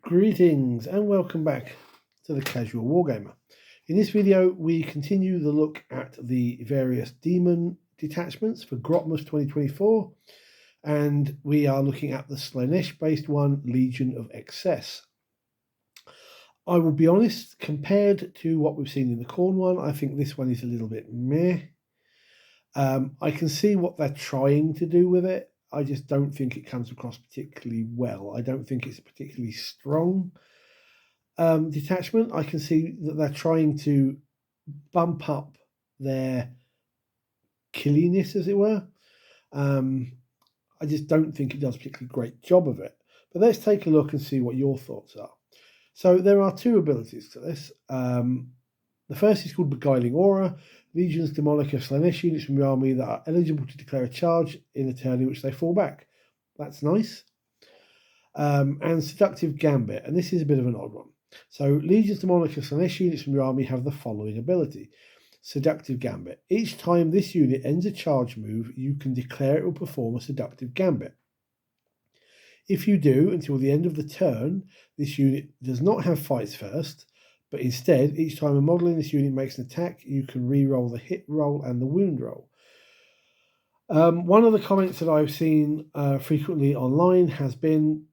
Greetings and welcome back to the Casual Wargamer. In this video, we continue the look at the various demon detachments for Grotmas 2024, and we are looking at the Slaanesh-based one, Legion of Excess. I will be honest, compared to what we've seen in the Khorne one, I think this one is a little bit meh. I can see what they're trying to do with it. I just don't think it comes across particularly well. I don't think it's a particularly strong detachment. I can see that they're trying to bump up their killiness, as it were. I just don't think it does a particularly great job of it. But let's take a look and see what your thoughts are. So there are two abilities to this. The first is called Beguiling Aura. Legions, Demolica, Slaanesh units from the army that are eligible to declare a charge in a turn in which they fall back. That's nice. And Seductive Gambit, and this is a bit of an odd one. So Legions, Demolica, Slaanesh units from your army have the following ability. Seductive Gambit. Each time this unit ends a charge move, you can declare it will perform a Seductive Gambit. If you do, until the end of the turn, this unit does not have fights first, but instead, each time a model in this unit makes an attack, you can re-roll the hit roll and the wound roll. One of the comments that I've seen frequently online has been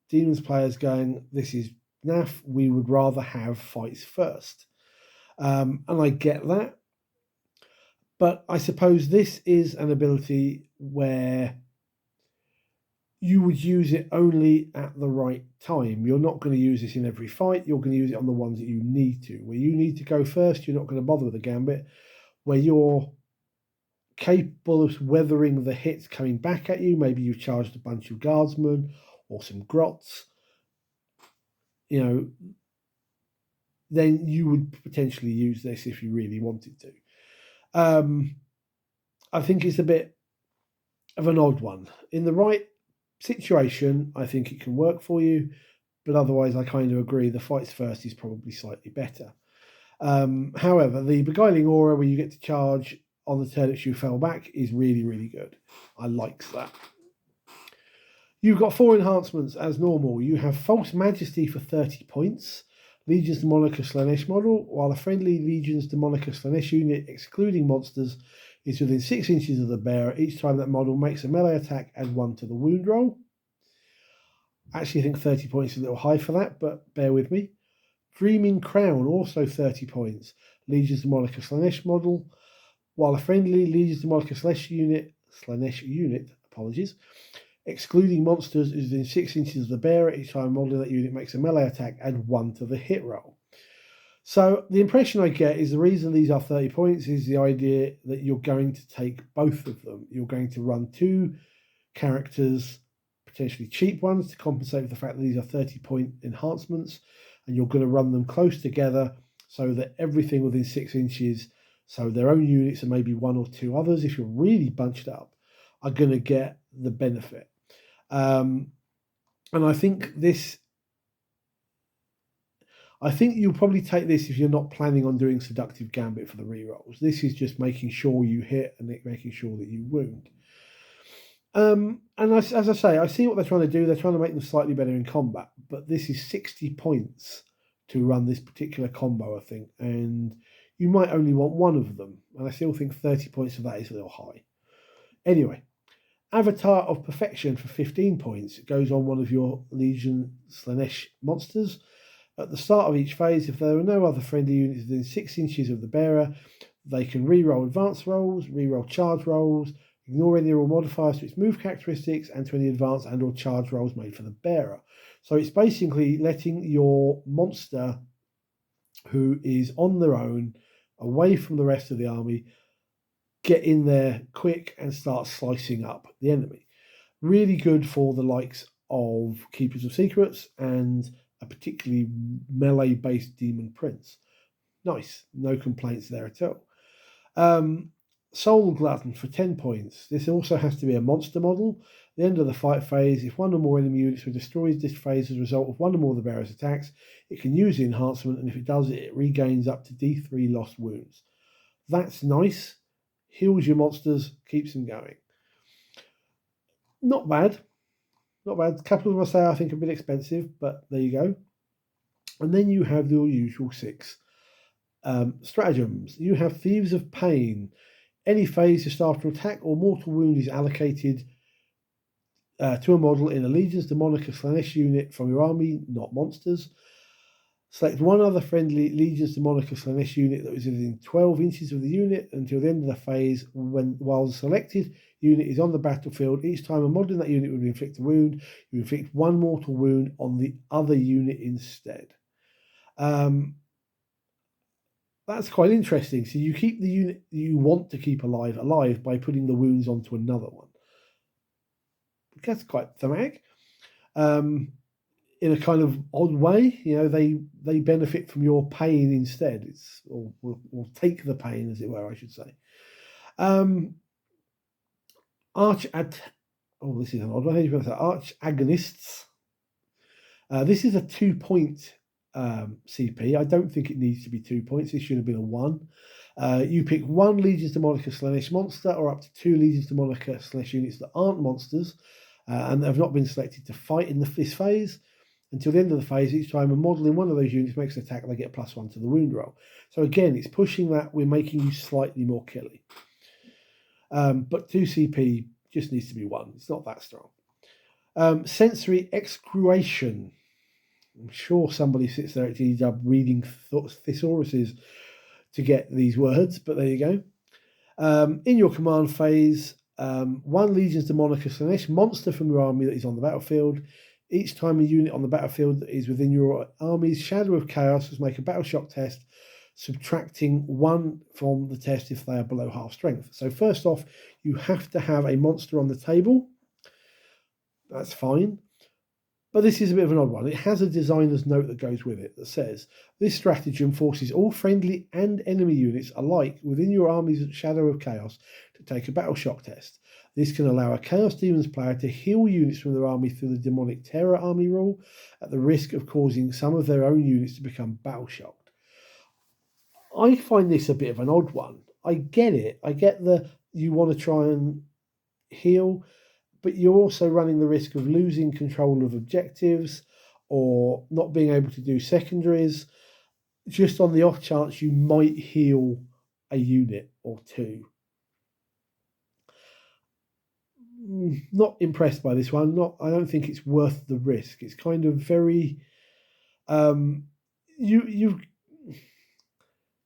Demons players going, this is naff, we would rather have fights first. And I get that. But I suppose this is an ability where you would use it only at the right time. You're not going to use this in every fight. You're going to use it on the ones that you need to. Where you need to go first, you're not going to bother with the gambit. Where you're capable of weathering the hits coming back at you, maybe you've charged a bunch of guardsmen or some grots, then you would potentially use this if you really wanted to. I think it's a bit of an odd one. In the right situation, I think it can work for you, but otherwise I kind of agree the fights first is probably slightly better. However, the Beguiling Aura, where you get to charge on the turn that you fell back, is really, really good. I like that. You've got 4 enhancements as normal. You have False Majesty for 30 points, Legions Demonica Slaanesh model, while a friendly Legions Demonica Slaanesh unit, excluding monsters, is within 6 inches of the bearer. Each time that model makes a melee attack, add 1 to the wound roll. Actually, I think 30 points is a little high for that, but bear with me. Dreaming Crown, also 30 points. Legions Demonica Slaanesh model, while a friendly Legions Demonica Slaanesh unit, excluding monsters, is within 6 inches of the bearer. Each time a model in that unit makes a melee attack, add 1 to the hit roll. So the impression I get is the reason these are 30 points is the idea that you're going to take both of them. You're going to run 2 characters, potentially cheap ones, to compensate for the fact that these are 30-point enhancements, and you're going to run them close together so that everything within 6 inches, so their own units and maybe 1 or 2 others, if you're really bunched up, are going to get the benefit. And I think you'll probably take this if you're not planning on doing Seductive Gambit for the rerolls. This is just making sure you hit and making sure that you wound. And as I say, I see what they're trying to do. They're trying to make them slightly better in combat, but this is 60 points to run this particular combo, I think, and you might only want 1 of them, and I still think 30 points of that is a little high. Anyway, Avatar of Perfection for 15 points. It goes on one of your Legion Slaanesh monsters. At the start of each phase, if there are no other friendly units within 6 inches of the bearer, they can re-roll advanced rolls, re-roll charge rolls, ignore any roll modifiers to its move characteristics and to any advanced and or charge rolls made for the bearer. So it's basically letting your monster who is on their own, away from the rest of the army, get in there quick and start slicing up the enemy. Really good for the likes of Keepers of Secrets and a particularly melee-based Demon Prince. Nice, no complaints there at all. Soul Glutton for 10 points. This also has to be a monster model. At the end of the fight phase, if 1 or more enemy units were destroyed this phase as a result of 1 or more of the bearer's attacks, it can use the enhancement, and if it does, it regains up to D3 lost wounds. That's nice. Heals your monsters, keeps them going. Not bad. Not bad. A couple of them I say I think are a bit expensive, but there you go. And then you have your usual 6 stratagems. You have Thieves of Pain. Any phase just after attack or mortal wound is allocated to a model in a Legion's Demonic or Slaanesh unit from your army, not monsters. Select one other friendly Legion's Demonic or Slaanesh unit that is within 12 inches of the unit until the end of the phase. While the selected unit is on the battlefield, each time a model in that unit would inflict a wound, you inflict 1 mortal wound on the other unit instead. That's quite interesting. So you keep the unit you want to keep alive by putting the wounds onto another one. That's quite thematic. In a kind of odd way, they benefit from your pain instead. Or take the pain, as it were, I should say. This is an odd one. How do you pronounce that? Arch agonists. This is a 2-point CP. I don't think it needs to be 2 points. It should have been a 1. You pick 1 Legion's Demonica Slaanesh monster or up to 2 Legion's Demonica Slaanesh units that aren't monsters and have not been selected to fight in this phase. Until the end of the phase, each time a model in one of those units makes an attack, they get +1 to the wound roll. So again, it's pushing that. We're making you slightly more killy. But 2 CP just needs to be 1. It's not that strong. Sensory Excruation. I'm sure somebody sits there at GW reading thesauruses to get these words, but there you go. In your command phase, 1 Legion's Demonica Slaanesh monster from your army that is on the battlefield. Each time a unit on the battlefield that is within your army's Shadow of Chaos must make a battle shock test, subtracting 1 from the test if they are below half strength. So first off, you have to have a monster on the table. That's fine. But this is a bit of an odd one. It has a designer's note that goes with it that says, this stratagem forces all friendly and enemy units alike within your army's Shadow of Chaos to take a battle shock test. This can allow a Chaos Demons player to heal units from their army through the Demonic Terror army rule at the risk of causing some of their own units to become battle shocked. I find this a bit of an odd one. I get it. I get you want to try and heal, but you're also running the risk of losing control of objectives or not being able to do secondaries, just on the off chance you might heal a unit or 2. Not impressed by this one. I don't think it's worth the risk. It's kind of very you've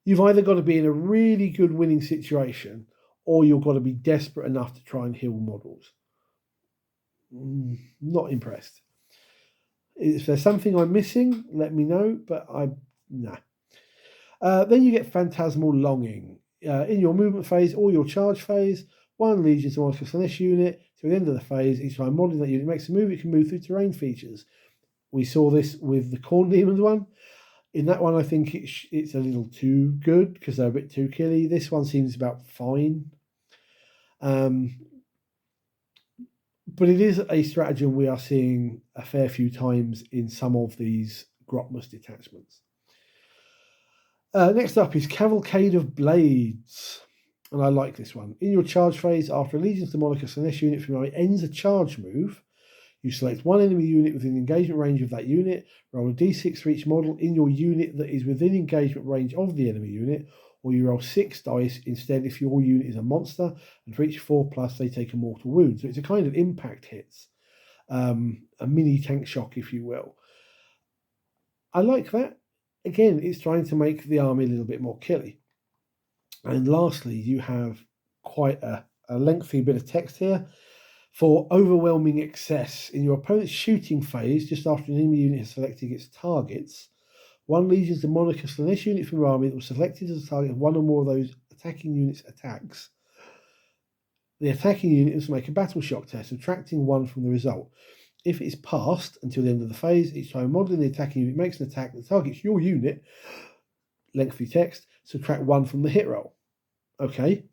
either got to be in a really good winning situation or you've got to be desperate enough to try and heal models. Not impressed. If there's something I'm missing, let me know, but nah. Then you get Phantasmal Longing. In your movement phase or your charge phase, 1 Legion's Demonica Slaanesh unit to the end of the phase. Each time modeling that unit makes a move, it can move through terrain features. We saw this with the Khorne Demons one. In that one, I think it's a little too good because they're a bit too killy. This one seems about fine. But it is a stratagem we are seeing a fair few times in some of these Grotmas detachments. Next up is Cavalcade of Blades. And I like this one. In your charge phase, after a Legion's Demonica Slaanesh unit from your army ends a charge move, you select 1 enemy unit within engagement range of that unit, roll a d6 for each model in your unit that is within engagement range of the enemy unit, or you roll 6 dice instead if your unit is a monster, and for each 4+, they take a mortal wound. So it's a kind of impact hits, a mini tank shock, if you will. I like that. Again, it's trying to make the army a little bit more killy. And lastly, you have quite a lengthy bit of text here. For overwhelming excess, in your opponent's shooting phase, just after an enemy unit has selected its targets, 1 Legion's Demonica Slaanesh unit from your army that was selected as a target of 1 or more of those attacking units' attacks. The attacking unit must make a battle shock test, subtracting 1 from the result. If it is passed until the end of the phase, each time modeling the attacking unit makes an attack that targets your unit, lengthy text, subtract 1 from the hit roll. Okay.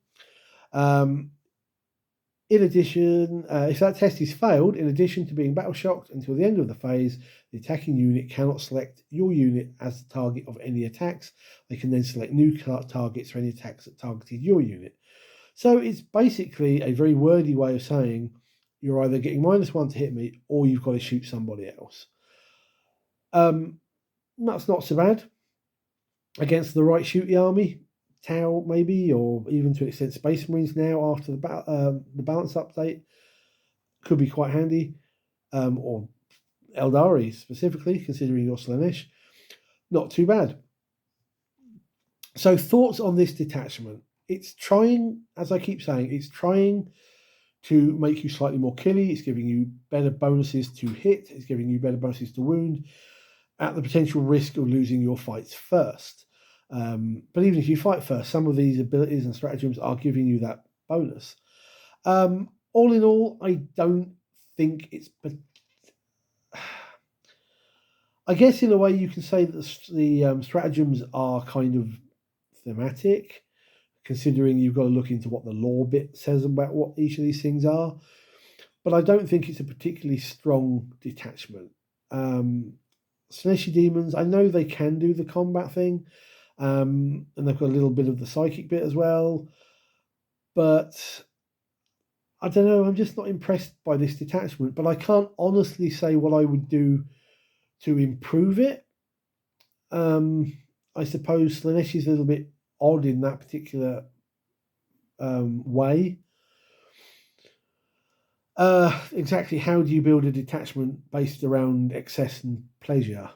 In addition, if that test is failed, in addition to being battle shocked until the end of the phase, the attacking unit cannot select your unit as the target of any attacks. They can then select new targets for any attacks that targeted your unit. So it's basically a very wordy way of saying You're either getting -1 to hit me, or you've got to shoot somebody else. That's not so bad against the right shooty army, Tau maybe, or even to an extent Space Marines now after the balance update could be quite handy, or Eldari specifically, considering your Slaanesh. Not too bad. So thoughts on this detachment? It's trying, as I keep saying, it's trying to make you slightly more killy. It's giving you better bonuses to hit. It's giving you better bonuses to wound, at the potential risk of losing your fights first. But even if you fight first, some of these abilities and stratagems are giving you that bonus. All in all, I don't think it's... I guess in a way you can say that the stratagems are kind of thematic, considering you've got to look into what the lore bit says about what each of these things are. But I don't think it's a particularly strong detachment. Slaanesh Daemons, I know they can do the combat thing, and they've got a little bit of the psychic bit as well. But I don't know, I'm just not impressed by this detachment. But I can't honestly say what I would do to improve it. I suppose Slaanesh is a little bit odd in that particular way. Exactly how do you build a detachment based around excess and pleasure?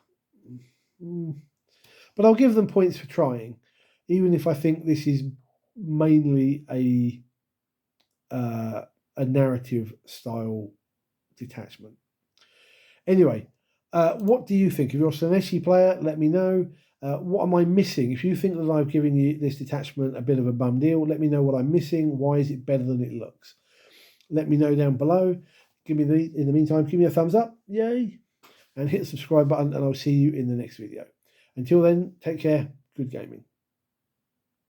But I'll give them points for trying, even if I think this is mainly a narrative style detachment. Anyway, what do you think? If you're a Slaaneshi player, let me know. What am I missing? If you think that I've given you this detachment a bit of a bum deal, let me know what I'm missing. Why is it better than it looks? Let me know down below. In the meantime, give me a thumbs up, yay, and hit the subscribe button, and I'll see you in the next video. Until then, take care, good gaming.